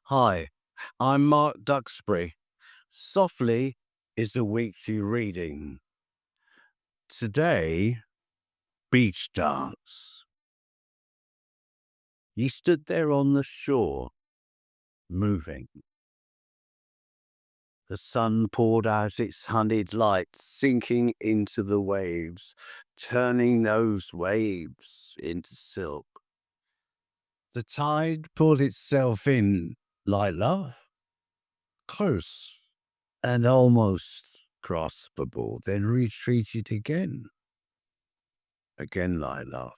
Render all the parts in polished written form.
Hi, I'm Mark Duxbury. Softly is a weekly reading. Today, beach dance. You stood there on the shore, moving. The sun poured out its honeyed light, sinking into the waves, turning those waves into silk. The tide poured itself in like love, close and almost graspable, then retreated again like love.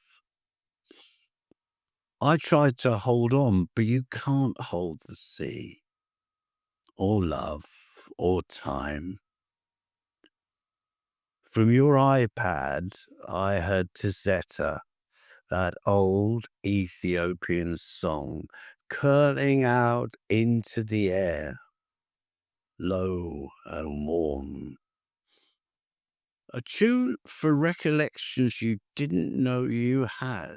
I tried to hold on, but you can't hold the sea, or love, or time. From your iPad, I heard Tizeta, that old Ethiopian song, curling out into the air, low and warm. A tune for recollections you didn't know you had,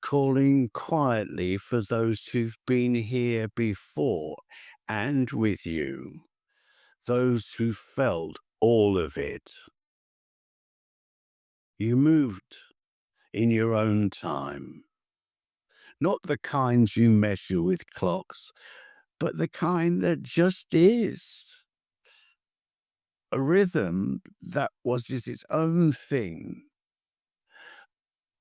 calling quietly for those who've been here before and with you, those who felt all of it. You moved in your own time, not the kind you measure with clocks, but the kind that just is. A rhythm that was just its own thing,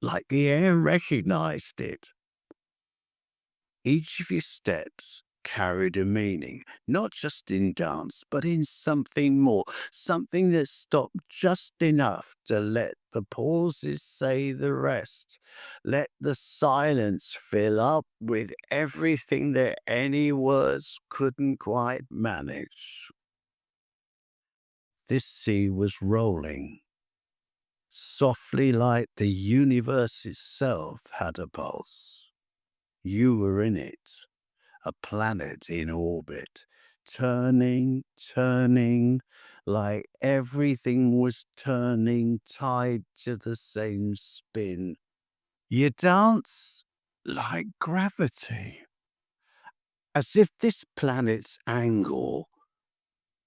like the air recognized it. Each of your steps carried a meaning, not just in dance, but in something more, something that stopped just enough to let the pauses say the rest, let the silence fill up with everything that any words couldn't quite manage. This sea was rolling, softly like the universe itself had a pulse. You were in it, a planet in orbit, turning, like everything was turning, tied to the same spin. You dance like gravity, as if this planet's angle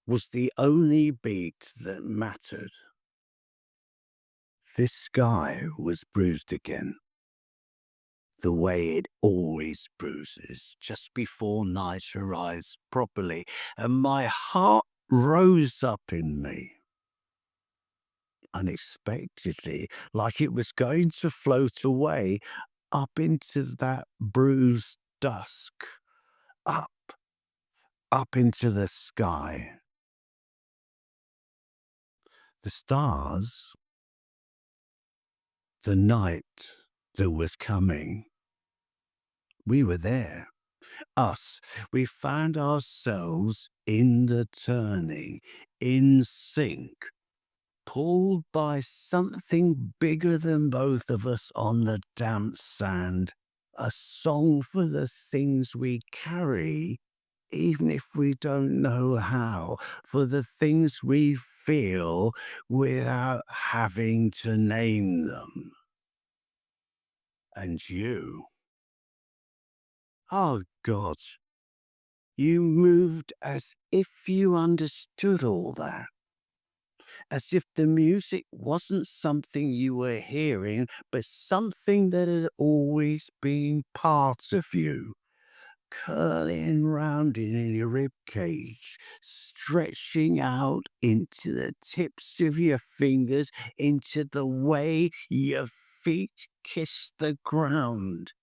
was the only beat that mattered. This sky was bruised again, the way it always bruises just before night arrives properly, and my heart rose up in me unexpectedly, like it was going to float away up into that bruised dusk, up, up into the sky. The stars, the night that was coming, we were there. Us, we found ourselves in the turning, in sync, pulled by something bigger than both of us on the damp sand. A song for the things we carry, even if we don't know how, for the things we feel without having to name them. And you, oh God, you moved as if you understood all that, as if the music wasn't something you were hearing, but something that had always been part of you, curling round in your rib cage, stretching out into the tips of your fingers, into the way your feet kissed the ground.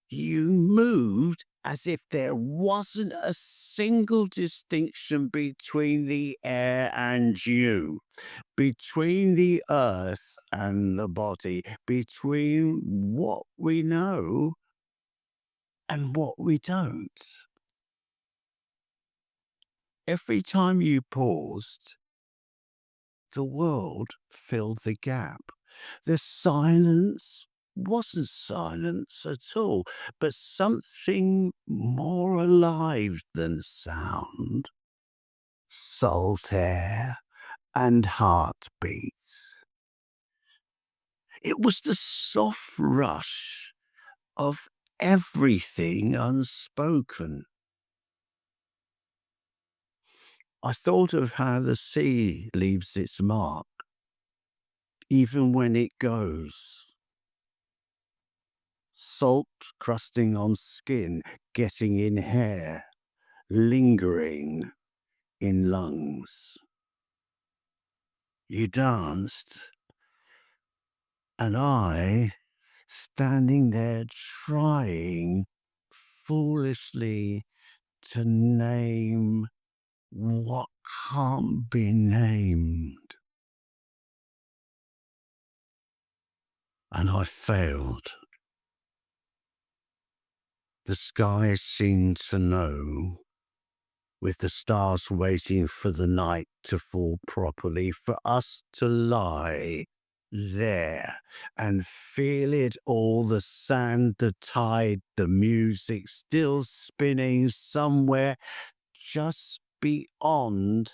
You moved as if there wasn't a single distinction between the air and you, between the earth and the body, between what we know and what we don't. Every time you paused, the world filled the gap. The silence wasn't silence at all, but something more alive than sound, salt air and heartbeats. It was the soft rush of everything unspoken. I thought of how the sea leaves its mark, even when it goes. Salt crusting on skin, getting in hair, lingering in lungs. You danced, and I, standing there trying foolishly to name what can't be named. And I failed. The sky seemed to know, with the stars waiting for the night to fall properly, for us to lie there and feel it all, the sand, the tide, the music still spinning somewhere just beyond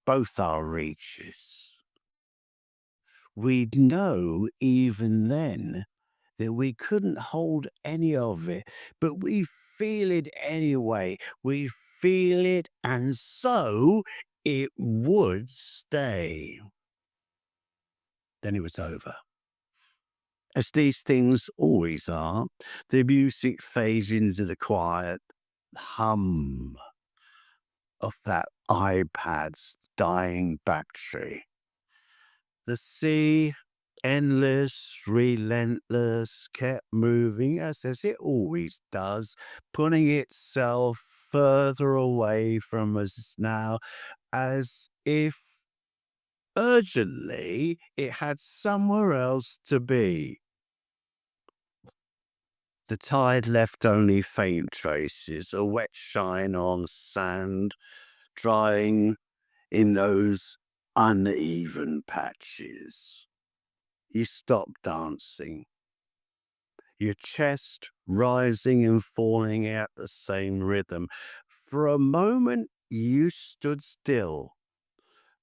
both our reaches. We'd know even then that we couldn't hold any of it, but we feel it anyway. We feel it, and so it would stay. Then it was over. As these things always are, the music fades into the quiet hum of that iPad's dying battery. The sea, endless, relentless, kept moving as it always does, putting itself further away from us now, as if urgently it had somewhere else to be. The tide left only faint traces, a wet shine on sand, drying in those uneven patches. You stopped dancing, your chest rising and falling at the same rhythm. For a moment, you stood still,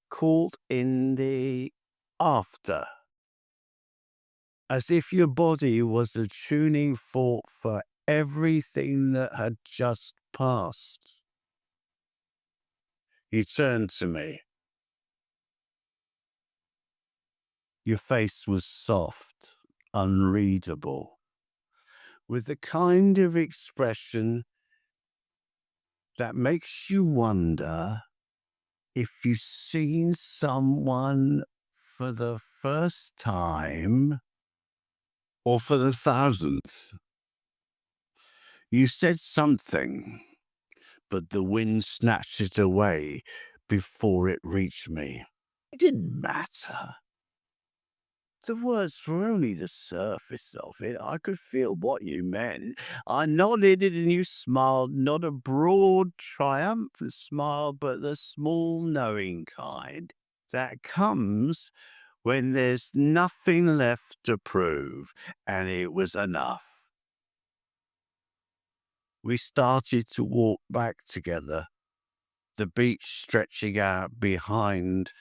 caught in the after, as if your body was a tuning fork for everything that had just passed. You turned to me. Your face was soft, unreadable, with the kind of expression that makes you wonder if you've seen someone for the first time or for the thousandth. You said something, but the wind snatched it away before it reached me. It didn't matter. The words were only the surface of it. I could feel what you meant. I nodded and you smiled, not a broad, triumphant smile, but the small, knowing kind that comes when there's nothing left to prove, and it was enough. We started to walk back together, the beach stretching out behind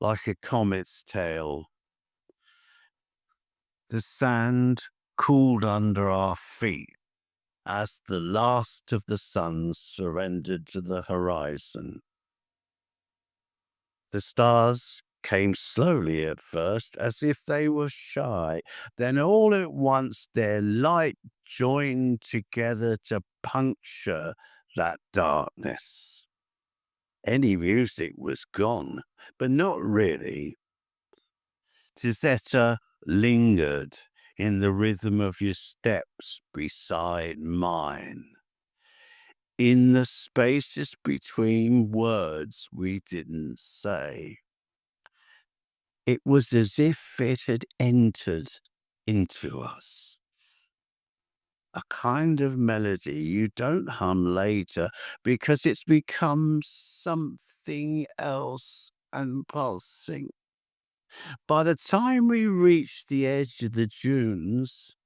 like a comet's tail. The sand cooled under our feet as the last of the suns surrendered to the horizon. The stars came slowly at first, as if they were shy. Then all at once their light joined together to puncture that darkness. Any music was gone, but not really. Tisetta lingered in the rhythm of your steps beside mine, in the spaces between words we didn't say. It was as if it had entered into us. A kind of melody you don't hum later because it's become something else and pulsing. By the time we reached the edge of the dunes,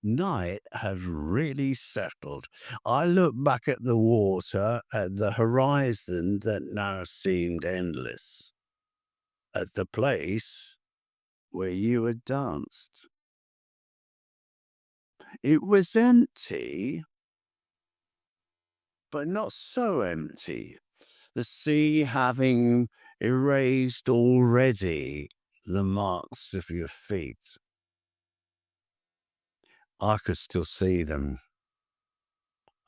night had really settled. I looked back at the water, at the horizon that now seemed endless, at the place where you had danced. It was empty, but not so empty. the sea having erased already the marks of your feet. I could still see them.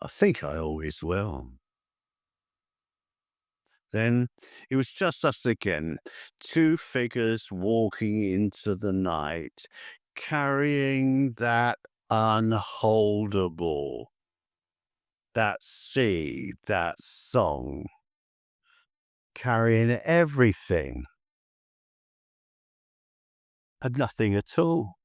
I think I always will. Then it was just us again, two figures walking into the night, carrying that unholdable, that sea, that song, carrying everything and nothing at all.